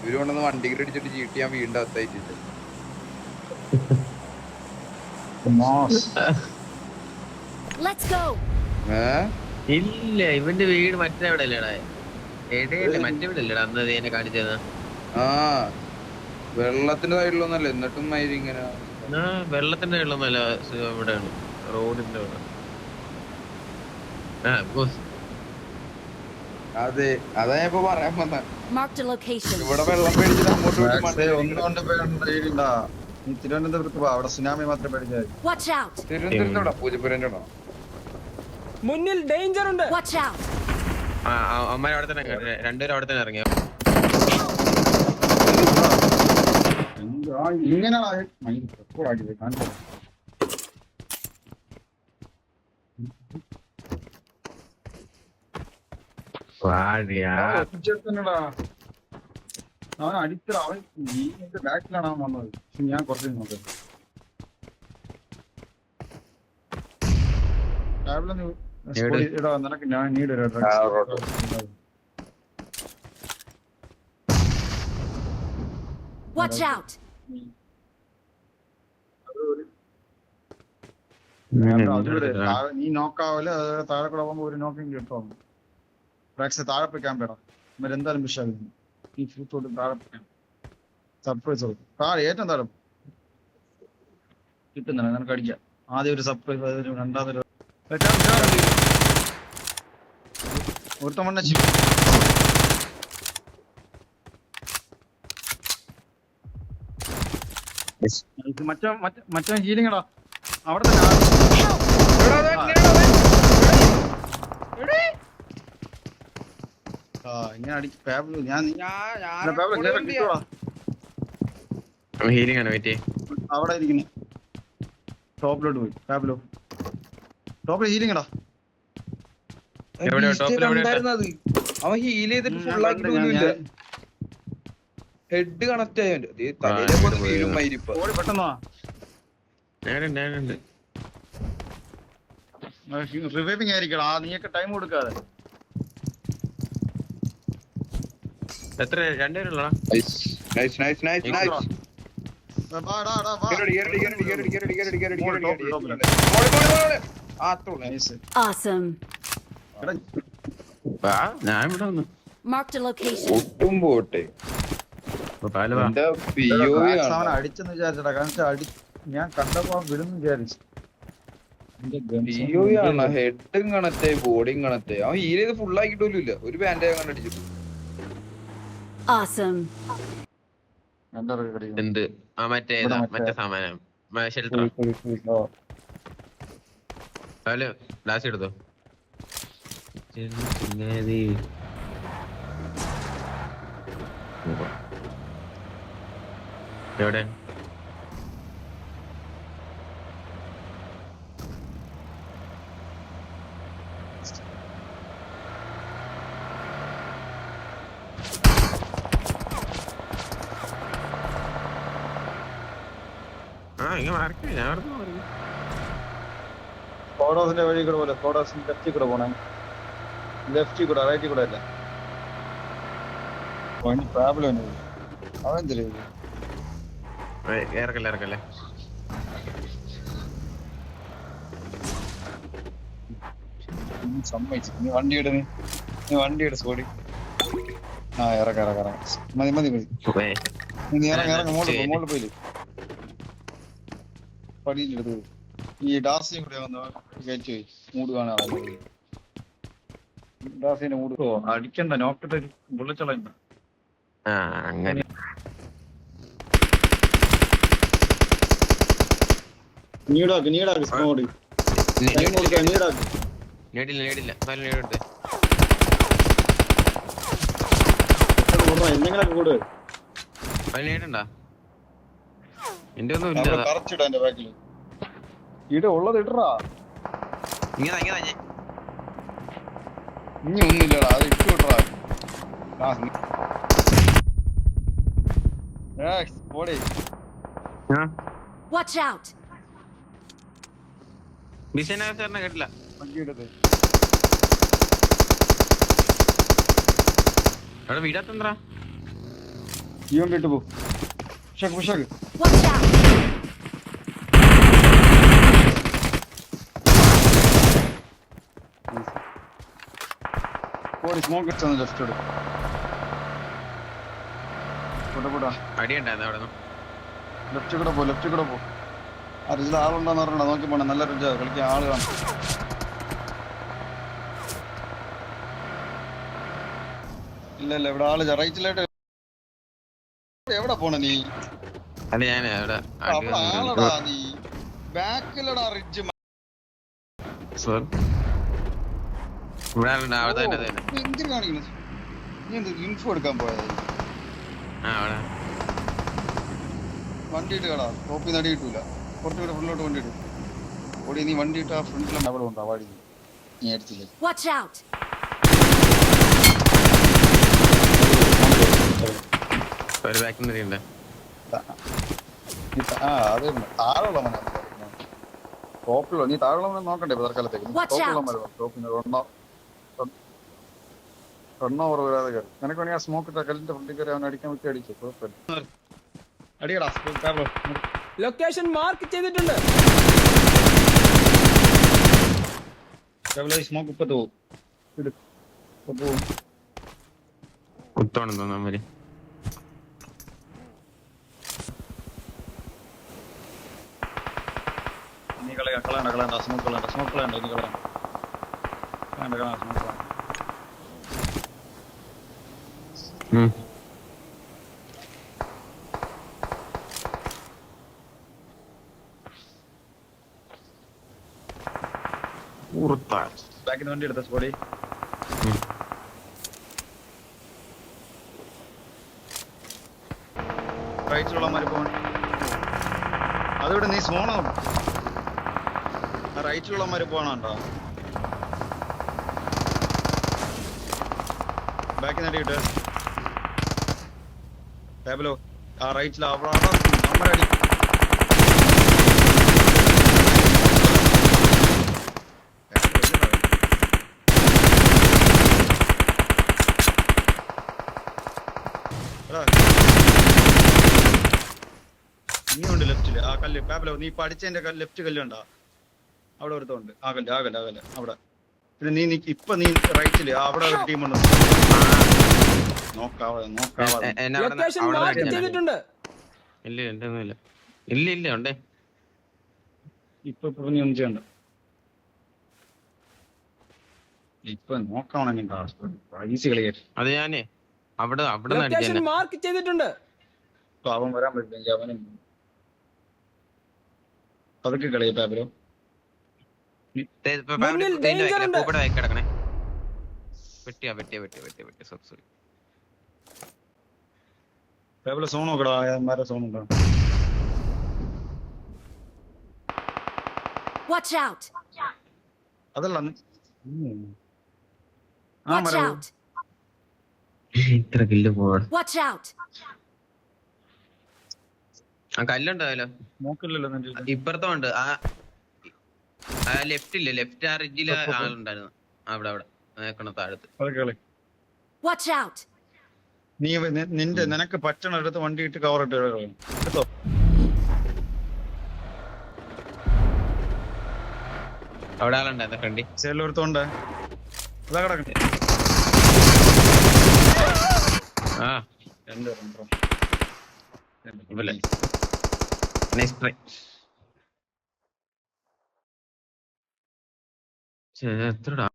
ഇവര് കൊണ്ടുവന്ന് വണ്ടി അടിച്ചിട്ട് ചീട്ടി ഞാൻ വീണ്ടും അകത്തായിട്ടില്ല. ഇല്ല ഇവന്റെ വീട് മറ്റേ എവിടെ അല്ലേടാ? എടയല്ലേ മറ്റേ വീട് അല്ലേടാ അന്ന് എന്നെ കാണിച്ചത്? ആ വെള്ളത്തിന്റെ സൈഡിലൊന്നല്ല എന്നിട്ടും മയില് ഇങ്ങനെ. വെള്ളത്തിന്റെ വെള്ളമല്ല, ഇവിടെയാണ് റോഡിന്റെ അവിടെ. അതെ അതാ ഞാൻ ഇപ്പൊ പറയാൻ വന്ന. ഇവിടെ വെള്ളം പേടിച്ചിട്ട് അങ്ങോട്ട് തിരുവനന്തപുരത്ത് പോ, അവിടെ സുനാമി മാത്രമേ പേടിച്ചാൽ. തിരുവനന്തപുരത്തോടാ പൂജപ്പുരന്റെ ആണോ? മുന്നിൽ ഡേഞ്ചർ ഉണ്ട്. അമ്മ അവിടെ തന്നെ രണ്ടുപേരും അവിടെ തന്നെ ഇറങ്ങിയ. അവൻ അടിച്ചത് അവൻ നീന്റെ ബാക്കിലാണ് അവൻ വന്നത്. പക്ഷെ ഞാൻ കുറച്ച് നോക്കാം. നിനക്ക് ഞാൻ നീട് നീ നോക്കാവല്ലേ, താഴെ കൂടെ പോകുമ്പോ ഒരു നോക്കിങ് കിട്ടോ. ബ്രാക്സ് താഴെ പോയി ക്യാമ്പേടാ, എന്തായാലും വിഷയാകുന്നു. ഈ ഫ്രൂട്ടോട്ട് താഴെ സർപ്രൈസ് ആവും. താഴെ ഏറ്റവും താഴെ കിട്ടുന്നില്ല, നിനക്ക് അടിക്കാം. ആദ്യം ഒരു സർപ്രൈസ്, രണ്ടാമതൊരു ഒരുത്ത മണ്ണ മറ്റേ ഹീലിങ്ങടാ അവിടെ തന്നെ. ഇങ്ങനെ അടിച്ച് പാബ്ലോ ഞാൻ അവിടെ ഇരിക്കുന്നു. ടോപ്പിലോട്ട് പോയി പാബ്ലോ. ടോപ്പിൽ ഹീലിങ്ങടാ. അവൻ ഹീൽ ചെയ്തിട്ട് ഫുള്ളാക്കിട്ട് ഹെഡ് കണക്ട് ആയവന്റെ പെട്ടെന്നോ റിവൈവിങ് ആയിരിക്കടാ, നീയൊക്കെ ടൈം കൊടുക്കാതെ. എത്ര രണ്ടുപേരുള്ളടാ? ഞാൻ ഇവിടെ വന്നു ഒട്ടും പോട്ടെ. അടിച്ചെന്ന് വിചാരിച്ചടാ, കാരണം ഞാൻ കണ്ടപ്പോ വിടുന്നു വിചാരിച്ചു. ഹെഡും കണക്റ്റായി ബോഡിയും കണക്റ്റായി. അവൻ ഹീൽ ചെയ്ത് ഫുള്ളാക്കിട്ടോലും ഇല്ല, ഒരു ബാൻഡേജ് അങ്ങനെ അടിച്ചിട്ടു. എന്ത് മറ്റേ സാമാനം ഷെൽട്ടർ ലാസ്റ്റ് എടുത്തോ. എവിടെ കോഡോസിന്റെ വഴി കൂടെ പോലെ, കോഡോസിന്റെ ലെഫ്റ്റിൽ കൂടെ പോണേ. ലെഫ്റ്റിൽ കൂടെ റൈറ്റിൽ കൂടെ അല്ല. പ്രാബ്ലം അവൻ ഇറക്കല്ലേ സമ്മതിച്ചു. നീ വണ്ടിയുടെ സോറി. ആ ഇറക്കാം മതി നീ ഇറങ്ങ മോളിൽ പോയില്ലേ പടിയിലെടുത്ത്. ഈ ഡാർസിയും കൂടെ വന്ന് കയറ്റി പോയി മൂട് കാണാൻ. ഡാർസിന്റെ മൂട് അടിക്കണ്ട, നോക്കിട്ട് ബുള്ളറ്റ് അങ്ങനെ നീടാക്ക് സ്കോഡ് നേടില്ല എന്തെങ്കിലും കൂട് നേടണ്ട. എന്റെ ഒന്നും ഇല്ല. കറച്ചിടാ എന്റെ ബാക്കില് ഉള്ളത് ഇടറാ. ഇനി ഒന്നുമില്ലടാ, അത് ഇട്ടു വിട്ടറാ. കേട്ടില്ല. അവിടെ വീടാത്തണ്ടാ ഈ വണ്ടി ഇട്ട് പോ. പുഷാക്ക് Watch out! പോടി സ്മോക്ക് ഇട്ടാ ലെഫ്റ്റ് എടു. പോട്ടെ അടിയുണ്ടായിരുന്നു അവിടെ നിന്ന്. ലെഫ്റ്റ് കൂടെ പോ. ആ റിജിൽ ആളുണ്ടോന്ന് പറഞ്ഞാ നോക്കി പോണേ. നല്ല റിജ കളിക്കാൻ ആള് കാണും. ഇല്ല ഇവിടെ ആള് റൈറ്റിലായിട്ട്. എവിടെ പോണ നീ? അത് ഞാൻ അവിടെ അവിടെ ആളടാ നീ. ബാക്കിലടാ റിജ്. ഇവിടെ അവിടെ തന്നെ എന്തിനു കാണിക്കണ? നീ എന്ത് ഇൻഫോ എടുക്കാൻ പോയത്? അവിടെ വണ്ടി ഇട്ട് കടാ. ടോപ്പിൽ നിന്ന് അടി കിട്ടൂല. കുറച്ചുകൂടെ ഫ്രണ്ടിലോട്ട് വണ്ടി ഇട്ടു. ഓടി നീ വണ്ടി ഇട്ട് ആ ഫ്രണ്ടിൽ അവിടെ ഉണ്ട്. അവാടി നീ അടിച്ചില്ലേ? Watch out! ഒരു ബാക്കിൽ ഉണ്ട്. അത് താഴെയുള്ള മന ടോപ്പിലോ. നീ താഴെയുള്ള നോക്കണ്ടേ തൽക്കാലത്തേക്ക്? Watch ടോപ്പിലുള്ള out. മരം ടോപ്പിന് റണ്ണോ ഓവർ വരാതെ കയറി. നിനക്ക് വേണമെങ്കിൽ ആ സ്മോക്ക് ഇട്ട കല്ലിന്റെ ഫ്രണ്ടിൽ കയറി അവൻ അടിക്കാൻ പറ്റി അടിച്ചു. കുഴപ്പമില്ല. അടിയടാ. ലൊക്കേഷൻ മാർക്ക് ചെയ്തിട്ടുണ്ട്. സ്മോക്ക് ഇപ്പത്ത് പോകും. കുത്തോണം തോന്നാൻ വരെ. നീ കളയണ്ട. സ്മോക്ക് കളയണ്ട. നീ കളയണ്ട. സ്മോക്ക് കളയണ്ട. ബാക്കിൽ നിന്ന് വണ്ടി എടുത്ത സ്പോടി. റൈറ്റിലുള്ളമാര് പോകണം. അതിവിടെ നീ സ്മോണോ റൈറ്റിലുള്ളമാര് പോകണോ? ബാക്കിൽ നിന്ന് അടി കിട്ടുക. ടേബിളോ ആ റൈറ്റിൽ അവിടെ അമ്മരടി. നീ ഉണ്ട് ലെഫ്റ്റില് ആ കല്ല്. പാബലോ നീ പഠിച്ചതിന്റെ ലെഫ്റ്റ് കല്ലുണ്ടാ? അവിടെ ഒരുത്തുണ്ട്. ആ കല്ല് അവിടെ. പിന്നെ നീ ഇപ്പൊ നീ റൈറ്റില് അവിടെ ഒരു ടീമുണ്ട്. ലൊക്കേഷൻ മാർക്ക് ചെയ്തിട്ടുണ്ട്. ഇല്ല ഉണ്ടേ. ഇപ്പൊ നീ ഒന്നും ചെയ്യണ്ട. ഇപ്പൊ നോക്കാണെങ്കിൽ ഈസി കളിയാ. അത് ഞാനേ അവിടെ ലൊക്കേഷൻ മാർക്ക് ചെയ്തിട്ടുണ്ട്. അവൻ വരാൻ പറ്റില്ല. അവനും അതൊക്കെ കളിയാ പാബലോ. കിടക്കണേ. വെട്ടിയ സോറി. പാബലോ സോൺ നോക്കടാ. സോൺ ഉണ്ടോ? Watch out! അതല്ല Watch out! ഇത്ര കില്ല് പോവാ. Watch out! ആ കല്ലുണ്ടാവല്ലോ. നോക്കില്ലല്ലോ. ഇപ്പുറത്തും ഉണ്ട്. ആ ലെഫ്റ്റ് ആ റിഡ്ജില് ആളുണ്ടായിരുന്നു. അവിടെ നോക്കണം താഴത്ത്. Watch out! നീ നിനക്ക് പറ്റണ എടുത്ത് വണ്ടി ഇട്ട് കവർ ഇട്ട് എടുത്തോ. അവിടെ ആളുണ്ടായിരുന്നു ഫ്രണ്ടി. സൈഡിലൊരുത്തോണ്ട് അതാ കിടക്കണ്ടേ. ആ എത്രടാ